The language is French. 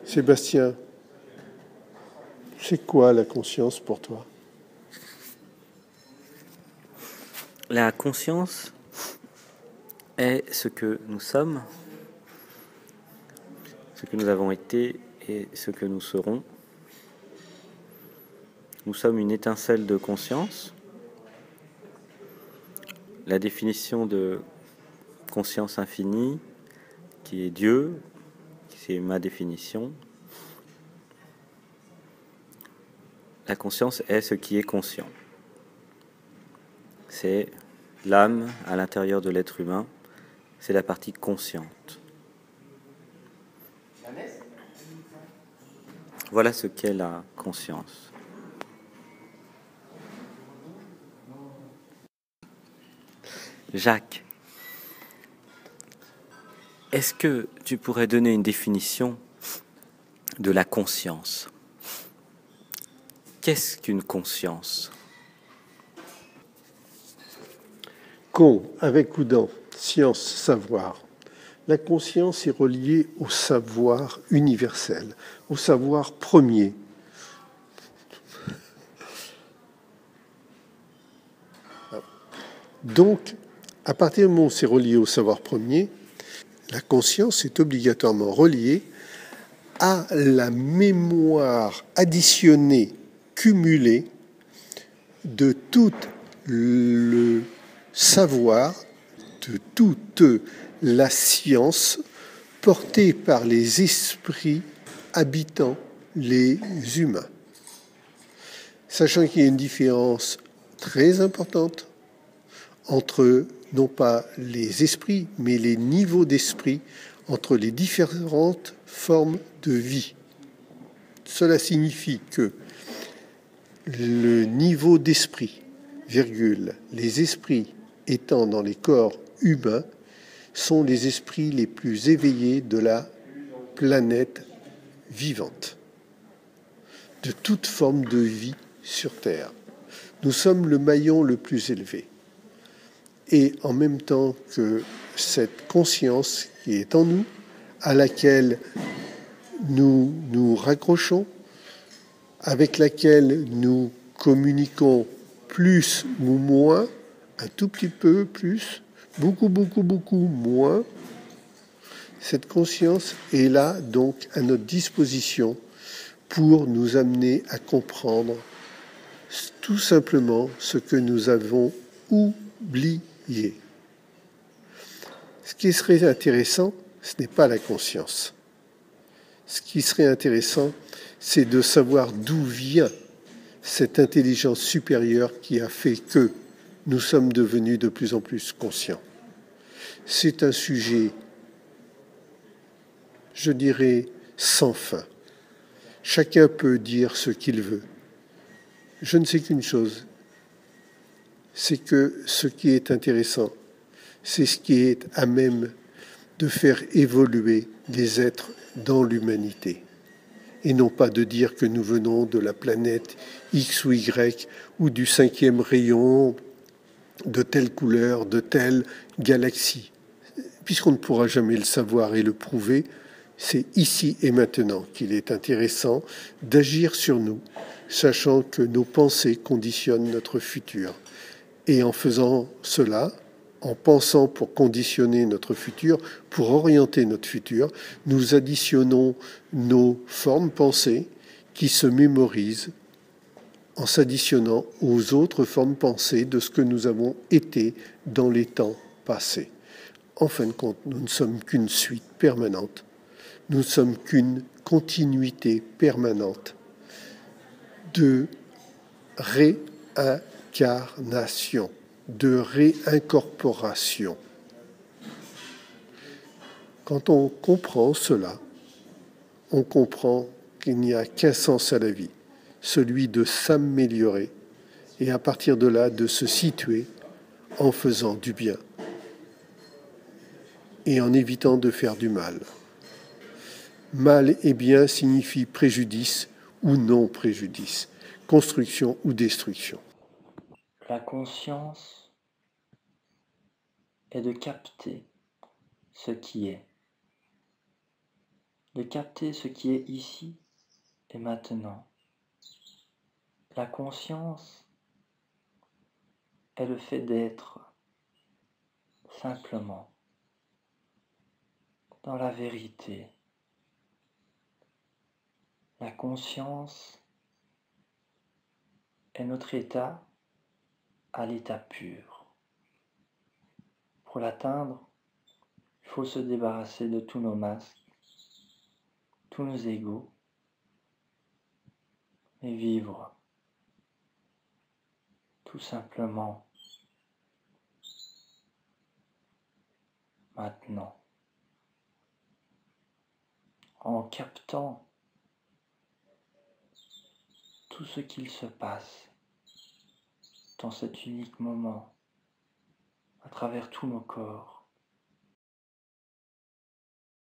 Sébastien, c'est quoi la conscience pour toi? La conscience est ce que nous sommes, ce que nous avons été et ce que nous serons. Nous sommes une étincelle de conscience. La définition de conscience infinie, qui est Dieu, c'est ma définition. La conscience est ce qui est conscient. C'est l'âme à l'intérieur de l'être humain, c'est la partie consciente. Voilà ce qu'est la conscience. Jacques, est-ce que tu pourrais donner une définition de la conscience? Qu'est-ce qu'une conscience? Con, avec ou dans, science, savoir. La conscience est reliée au savoir universel, au savoir premier. Donc, à partir du moment où c'est relié au savoir premier, la conscience est obligatoirement reliée à la mémoire additionnée, cumulée de tout le savoir, de toute la science portée par les esprits habitant les humains. Sachant qu'il y a une différence très importante entre, non pas les esprits, mais les niveaux d'esprit, entre les différentes formes de vie. Cela signifie que le niveau d'esprit, virgule, les esprits étant dans les corps humains, sont les esprits les plus éveillés de la planète vivante, de toute forme de vie sur Terre. Nous sommes le maillon le plus élevé. Et en même temps que cette conscience qui est en nous, à laquelle nous nous raccrochons, avec laquelle nous communiquons plus ou moins, un tout petit peu plus, beaucoup moins, cette conscience est là donc à notre disposition pour nous amener à comprendre tout simplement ce que nous avons oublié. Ce qui serait intéressant, ce n'est pas la conscience. Ce qui serait intéressant, c'est de savoir d'où vient cette intelligence supérieure qui a fait que nous sommes devenus de plus en plus conscients. C'est un sujet, je dirais, sans fin. Chacun peut dire ce qu'il veut. Je ne sais qu'une chose, c'est que ce qui est intéressant, c'est ce qui est à même de faire évoluer les êtres dans l'humanité. Et non pas de dire que nous venons de la planète X ou Y ou du 5e rayon de telle couleur, de telle galaxie. Puisqu'on ne pourra jamais le savoir et le prouver, c'est ici et maintenant qu'il est intéressant d'agir sur nous, sachant que nos pensées conditionnent notre futur. Et en faisant cela, en pensant pour conditionner notre futur, pour orienter notre futur, nous additionnons nos formes pensées qui se mémorisent en s'additionnant aux autres formes pensées de ce que nous avons été dans les temps passés. En fin de compte, nous ne sommes qu'une suite permanente, nous ne sommes qu'une continuité permanente de réincarnation, de réincorporation. Quand on comprend cela, on comprend qu'il n'y a qu'un sens à la vie, celui de s'améliorer et à partir de là de se situer en faisant du bien et en évitant de faire du mal. Mal et bien signifie préjudice ou non préjudice, construction ou destruction. La conscience est de capter ce qui est, de capter ce qui est ici et maintenant. La conscience est le fait d'être simplement dans la vérité. La conscience est notre état à l'état pur. Pour l'atteindre, il faut se débarrasser de tous nos masques, tous nos égos, et vivre tout simplement maintenant, en captant tout ce qu'il se passe dans cet unique moment, à travers tous nos corps.